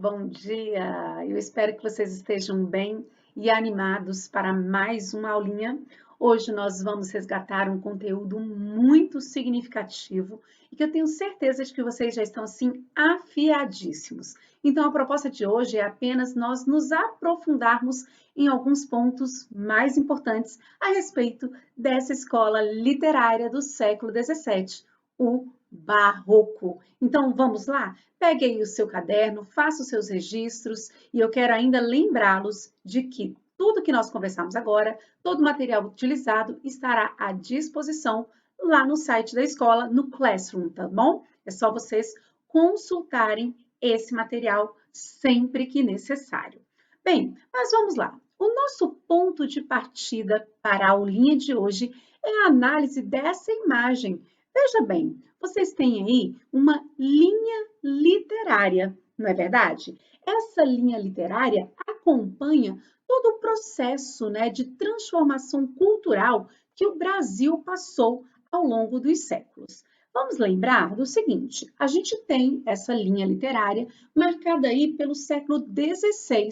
bom dia! Eu espero que vocês estejam bem e animados para mais uma aulinha. Hoje nós vamos resgatar um conteúdo muito significativo e que eu tenho certeza de que vocês já estão assim afiadíssimos. Então a proposta de hoje é apenas nós nos aprofundarmos em alguns pontos mais importantes a respeito dessa escola literária do século XVII, o Barroco. Então vamos lá? Pegue aí o seu caderno, faça os seus registros e eu quero ainda lembrá-los de que tudo que nós conversamos agora, todo o material utilizado estará à disposição lá no site da escola, no Classroom, tá bom? É só vocês consultarem esse material sempre que necessário. Bem, mas vamos lá. O nosso ponto de partida para a aulinha de hoje é a análise dessa imagem. Veja bem, vocês têm aí uma linha literária, não é verdade? Essa linha literária acompanha todo o processo, né, de transformação cultural que o Brasil passou ao longo dos séculos. Vamos lembrar do seguinte, a gente tem essa linha literária marcada aí pelo século XVI,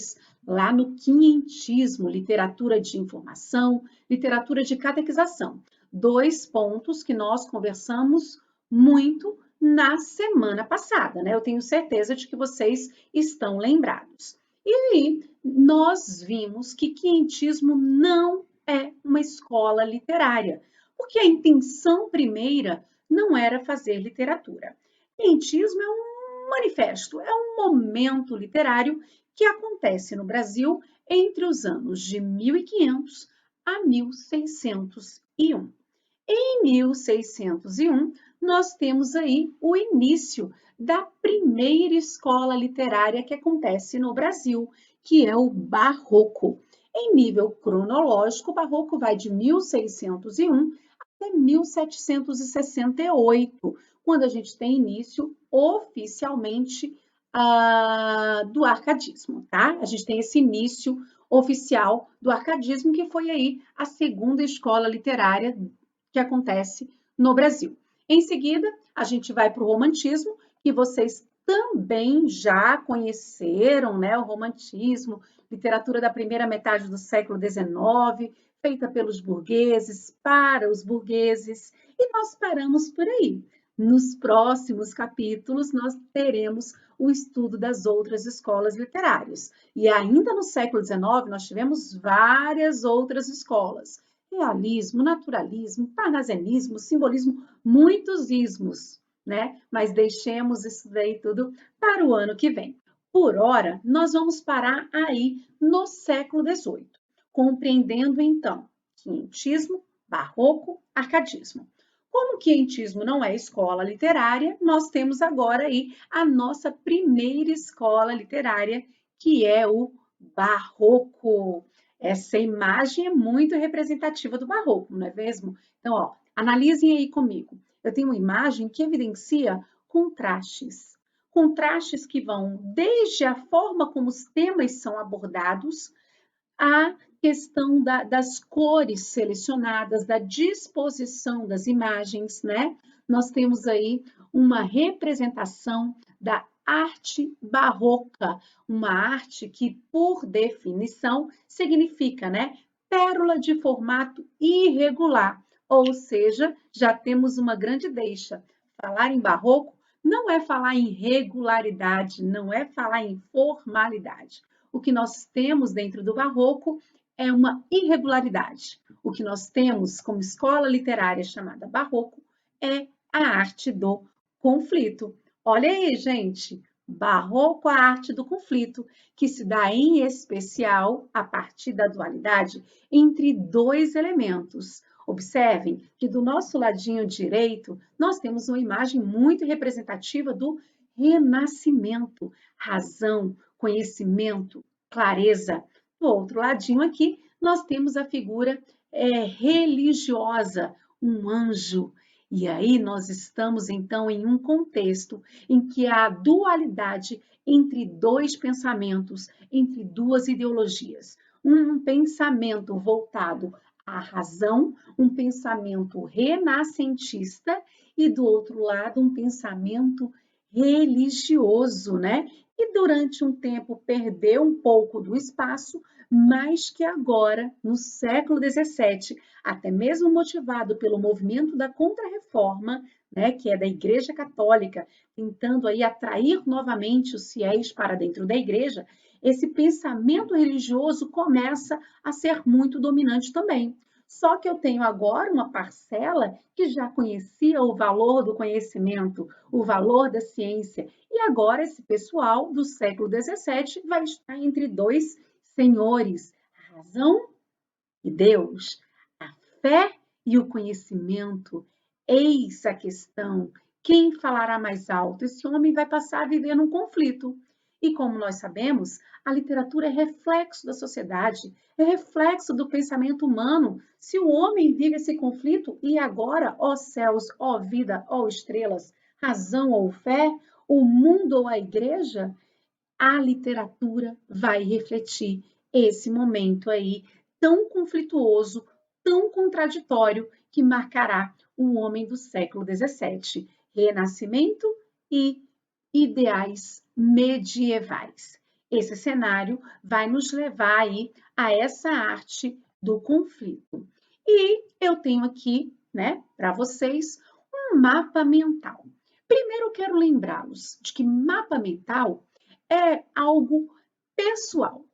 lá no quinhentismo, literatura de informação, literatura de catequização. Dois pontos que nós conversamos muito na semana passada, né? Eu tenho certeza de que vocês estão lembrados. E aí, nós vimos que quinhentismo não é uma escola literária, porque a intenção primeira não era fazer literatura. Quinhentismo é um manifesto, é um momento literário que acontece no Brasil entre os anos de 1500 a 1601. Em 1601, nós temos aí o início da primeira escola literária que acontece no Brasil, que é o Barroco. Em nível cronológico, o Barroco vai de 1601 até 1768, quando a gente tem início oficialmente do arcadismo, tá? A gente tem esse início oficial do arcadismo, que foi aí a segunda escola literária que acontece no Brasil. Em seguida, a gente vai para o romantismo, que vocês também já conheceram, né? O romantismo, literatura da primeira metade do século XIX, feita pelos burgueses, para os burgueses, e nós paramos por aí. Nos próximos capítulos, nós teremos o estudo das outras escolas literárias. E ainda no século XIX, nós tivemos várias outras escolas. Realismo, naturalismo, parnasianismo, simbolismo, muitos ismos, né? Mas deixemos isso daí tudo para o ano que vem. Por hora, nós vamos parar aí no século XVIII, compreendendo então quinhentismo, barroco, arcadismo. Como o quinhentismo não é escola literária, nós temos agora aí a nossa primeira escola literária, que é o barroco. Essa imagem é muito representativa do barroco, não é mesmo? Então, ó, analisem aí comigo. Eu tenho uma imagem que evidencia contrastes. Contrastes que vão desde a forma como os temas são abordados, a questão das cores selecionadas, da disposição das imagens, né? Nós temos aí uma representação da arte barroca, uma arte que, por definição, significa, né? Pérola de formato irregular, ou seja, já temos uma grande deixa. Falar em barroco não é falar em regularidade, não é falar em formalidade. O que nós temos dentro do barroco é uma irregularidade. O que nós temos como escola literária chamada barroco é a arte do conflito. Olha aí, gente, barroco, a arte do conflito, que se dá em especial a partir da dualidade entre dois elementos. Observem que do nosso ladinho direito, nós temos uma imagem muito representativa do renascimento, razão, conhecimento, clareza. Do outro ladinho aqui, nós temos a figura religiosa, um anjo. E aí nós estamos, então, em um contexto em que há dualidade entre dois pensamentos, entre duas ideologias. Um pensamento voltado à razão, um pensamento renascentista, e do outro lado, um pensamento religioso, né? e durante um tempo perdeu um pouco do espaço, mas que agora, no século XVII, até mesmo motivado pelo movimento da Contra-Reforma, né, que é da Igreja Católica, tentando aí atrair novamente os fiéis para dentro da igreja, esse pensamento religioso começa a ser muito dominante também. Só que eu tenho agora uma parcela que já conhecia o valor do conhecimento, o valor da ciência, e agora esse pessoal do século XVII vai estar entre dois senhores, a razão e Deus, a fé e o conhecimento. Eis a questão. Quem falará mais alto? Esse homem vai passar a viver num conflito. E como nós sabemos, a literatura é reflexo da sociedade, é reflexo do pensamento humano. Se o homem vive esse conflito, e agora, ó céus, ó vida, ó estrelas, razão ou fé, o mundo ou a igreja, a literatura vai refletir esse momento aí tão conflituoso, tão contraditório, que marcará o homem do século XVII, Renascimento e ideais medievais. Esse cenário vai nos levar aí a essa arte do conflito. E eu tenho aqui, né, para vocês, um mapa mental. Primeiro, eu quero lembrá-los de que mapa mental é algo pessoal,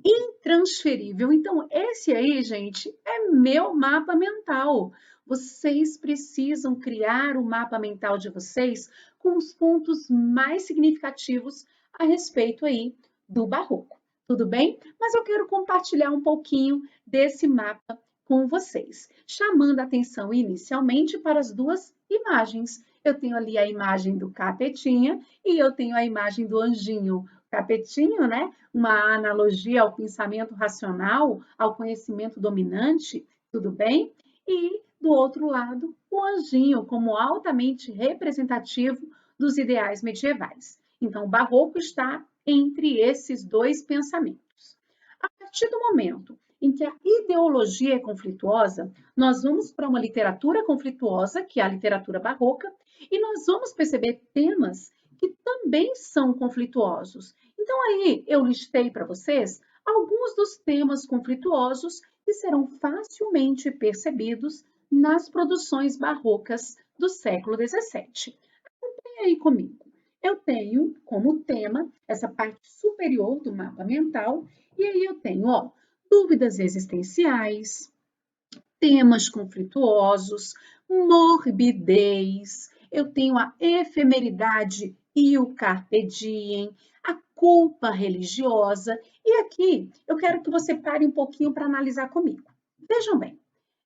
intransferível. Então, esse aí, gente, é meu mapa mental. Vocês precisam criar o mapa mental de vocês com os pontos mais significativos a respeito aí do barroco. Tudo bem? Mas eu quero compartilhar um pouquinho desse mapa com vocês, chamando a atenção inicialmente para as duas imagens. Eu tenho ali a imagem do capetinha e eu tenho a imagem do anjinho. Capetinho, né? Uma analogia ao pensamento racional, ao conhecimento dominante, tudo bem? E, do outro lado, o anjinho, como altamente representativo dos ideais medievais. Então, o barroco está entre esses dois pensamentos. A partir do momento em que a ideologia é conflituosa, nós vamos para uma literatura conflituosa, que é a literatura barroca, e nós vamos perceber temas que também são conflituosos. Então, aí eu listei para vocês alguns dos temas conflituosos que serão facilmente percebidos nas produções barrocas do século XVII. Acompanhe aí comigo. Eu tenho como tema essa parte superior do mapa mental, e aí eu tenho, ó, dúvidas existenciais, temas conflituosos, morbidez, eu tenho a efemeridade e o carpe diem, a culpa religiosa. E aqui eu quero que você pare um pouquinho para analisar comigo. Vejam bem,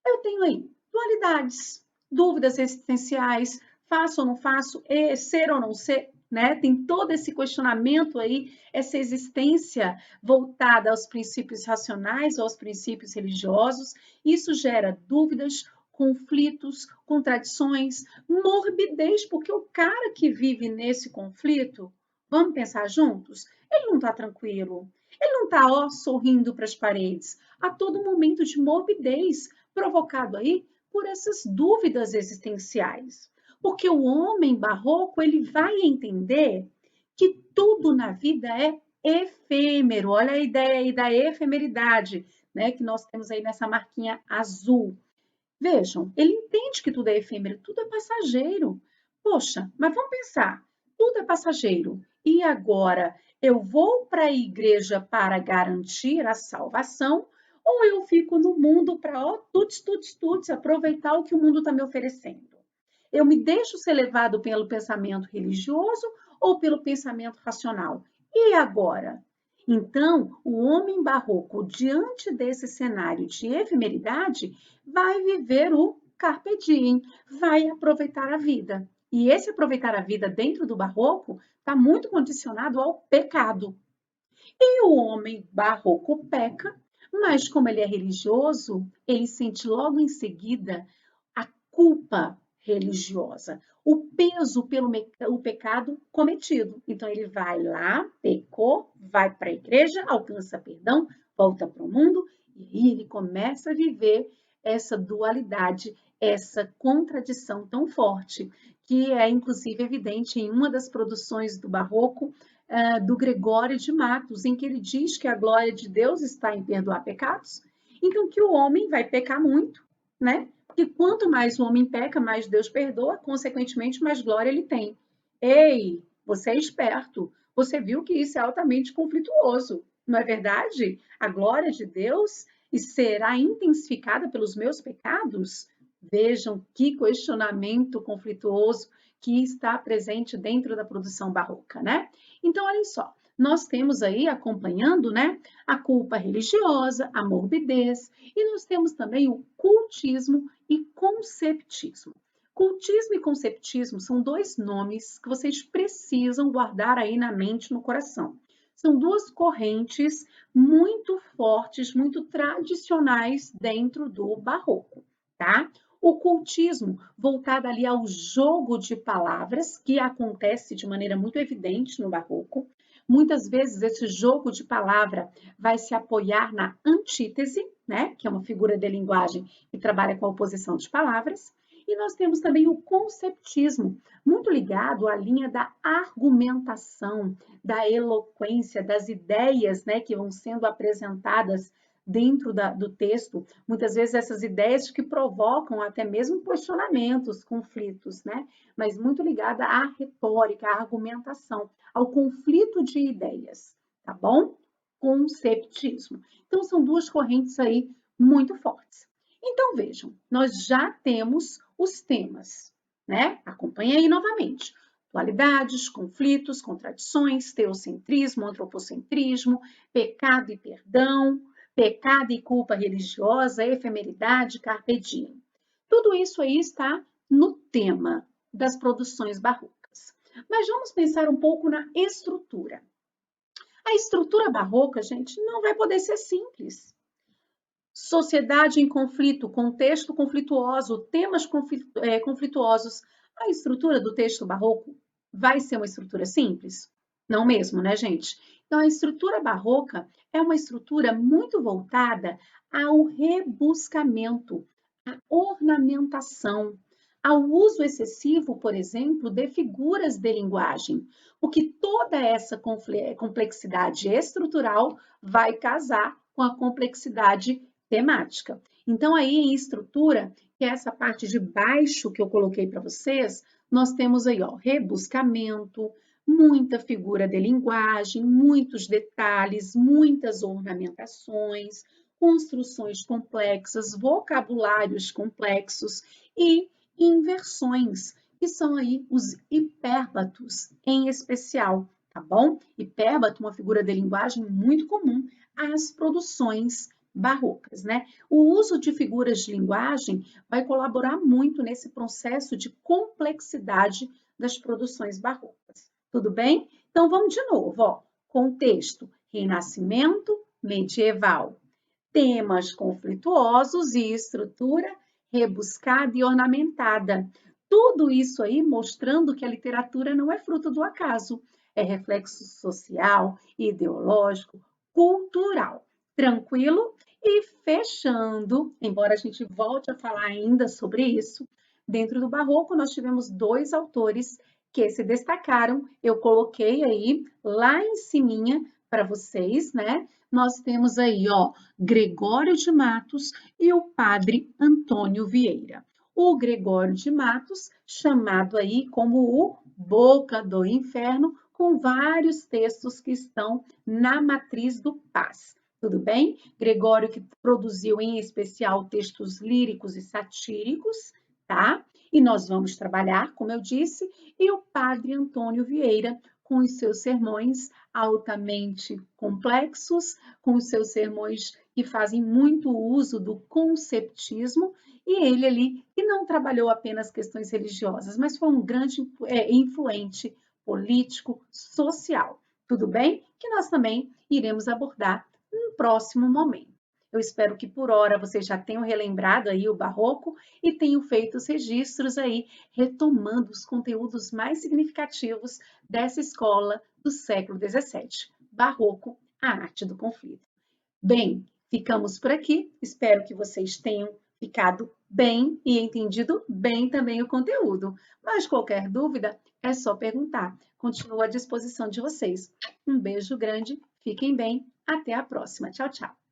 eu tenho aí dualidades, dúvidas existenciais, faço ou não faço, ser ou não ser, né? Tem todo esse questionamento aí, essa existência voltada aos princípios racionais ou aos princípios religiosos. Isso gera dúvidas, conflitos, contradições, morbidez, porque o cara que vive nesse conflito, vamos pensar juntos, ele não está tranquilo, ele não está, ó, sorrindo para as paredes, a todo momento de morbidez, provocado aí por essas dúvidas existenciais. Porque o homem barroco, ele vai entender que tudo na vida é efêmero. Olha a ideia aí da efemeridade, né, que nós temos aí nessa marquinha azul. Vejam, ele entende que tudo é efêmero, tudo é passageiro. Poxa, mas vamos pensar, tudo é passageiro. E agora, eu vou para a igreja para garantir a salvação ou eu fico no mundo para, ó, tuts, aproveitar o que o mundo está me oferecendo? Eu me deixo ser levado pelo pensamento religioso ou pelo pensamento racional? E agora? Então, o homem barroco, diante desse cenário de efemeridade, vai viver o carpe diem, vai aproveitar a vida. E esse aproveitar a vida dentro do barroco está muito condicionado ao pecado. E o homem barroco peca, mas como ele é religioso, ele sente logo em seguida a culpa religiosa, o peso pelo o pecado cometido. Então ele vai lá, pecou, vai para a igreja, alcança perdão, volta para o mundo e aí ele começa a viver essa dualidade, essa contradição tão forte, que é inclusive evidente em uma das produções do Barroco, do Gregório de Matos, em que ele diz que a glória de Deus está em perdoar pecados, então que o homem vai pecar muito, né? Porque quanto mais o homem peca, mais Deus perdoa, consequentemente, mais glória ele tem. Ei, você é esperto, você viu que isso é altamente conflituoso, não é verdade? A glória de Deus será intensificada pelos meus pecados? Vejam que questionamento conflituoso que está presente dentro da produção barroca, né? Então, olhem só, nós temos aí acompanhando, né, a culpa religiosa, a morbidez, e nós temos também o cultismo e conceptismo. Cultismo e conceptismo são dois nomes que vocês precisam guardar aí na mente, no coração. São duas correntes muito fortes, muito tradicionais dentro do barroco, tá? O cultismo, voltado ali ao jogo de palavras, que acontece de maneira muito evidente no barroco. Muitas vezes esse jogo de palavra vai se apoiar na antítese, né, que é uma figura de linguagem que trabalha com a oposição de palavras. E nós temos também o conceptismo, muito ligado à linha da argumentação, da eloquência, das ideias, né, que vão sendo apresentadas dentro do texto, muitas vezes essas ideias que provocam até mesmo questionamentos, conflitos, né? Mas muito ligada à retórica, à argumentação, ao conflito de ideias, tá bom? Conceptismo. Então, são duas correntes aí muito fortes. Então, vejam, nós já temos os temas, né? Acompanhe aí novamente. Dualidades, conflitos, contradições, teocentrismo, antropocentrismo, pecado e perdão, pecado e culpa religiosa, efemeridade, carpe diem. Tudo isso aí está no tema das produções barrocas. Mas vamos pensar um pouco na estrutura. A estrutura barroca, gente, não vai poder ser simples. Sociedade em conflito, contexto conflituoso, temas conflituosos. A estrutura do texto barroco vai ser uma estrutura simples? Não mesmo, né, gente? Então, a estrutura barroca é uma estrutura muito voltada ao rebuscamento, à ornamentação, ao uso excessivo, por exemplo, de figuras de linguagem, porque toda essa complexidade estrutural vai casar com a complexidade temática. Então, aí em estrutura, que é essa parte de baixo que eu coloquei para vocês, nós temos aí, ó, rebuscamento, muita figura de linguagem, muitos detalhes, muitas ornamentações, construções complexas, vocabulários complexos e inversões, que são aí os hipérbatos em especial, tá bom? Hipérbato, uma figura de linguagem muito comum às produções barrocas, né? O uso de figuras de linguagem vai colaborar muito nesse processo de complexidade das produções barrocas. Tudo bem? Então vamos de novo, ó. Contexto: Renascimento medieval. Temas conflituosos e estrutura rebuscada e ornamentada. Tudo isso aí mostrando que a literatura não é fruto do acaso, é reflexo social, ideológico, cultural. Tranquilo? E fechando, embora a gente volte a falar ainda sobre isso, dentro do Barroco nós tivemos dois autores que se destacaram. Eu coloquei aí lá em ciminha para vocês, né? Nós temos aí, ó, Gregório de Matos e o padre Antônio Vieira. O Gregório de Matos, chamado aí como o Boca do Inferno, com vários textos que estão na matriz do Paz. Tudo bem? Gregório que produziu em especial textos líricos e satíricos, tá? E nós vamos trabalhar, como eu disse, e o padre Antônio Vieira com os seus sermões altamente complexos, com os seus sermões que fazem muito uso do conceptismo, e ele ali que não trabalhou apenas questões religiosas, mas foi um grande influente político, social. Tudo bem? Que nós também iremos abordar no próximo momento. Eu espero que por hora vocês já tenham relembrado aí o barroco e tenham feito os registros aí, retomando os conteúdos mais significativos dessa escola do século XVII, Barroco, a arte do conflito. Bem, ficamos por aqui. Espero que vocês tenham ficado bem e entendido bem também o conteúdo. Mas qualquer dúvida, é só perguntar. Continuo à disposição de vocês. Um beijo grande, fiquem bem, até a próxima. Tchau, tchau.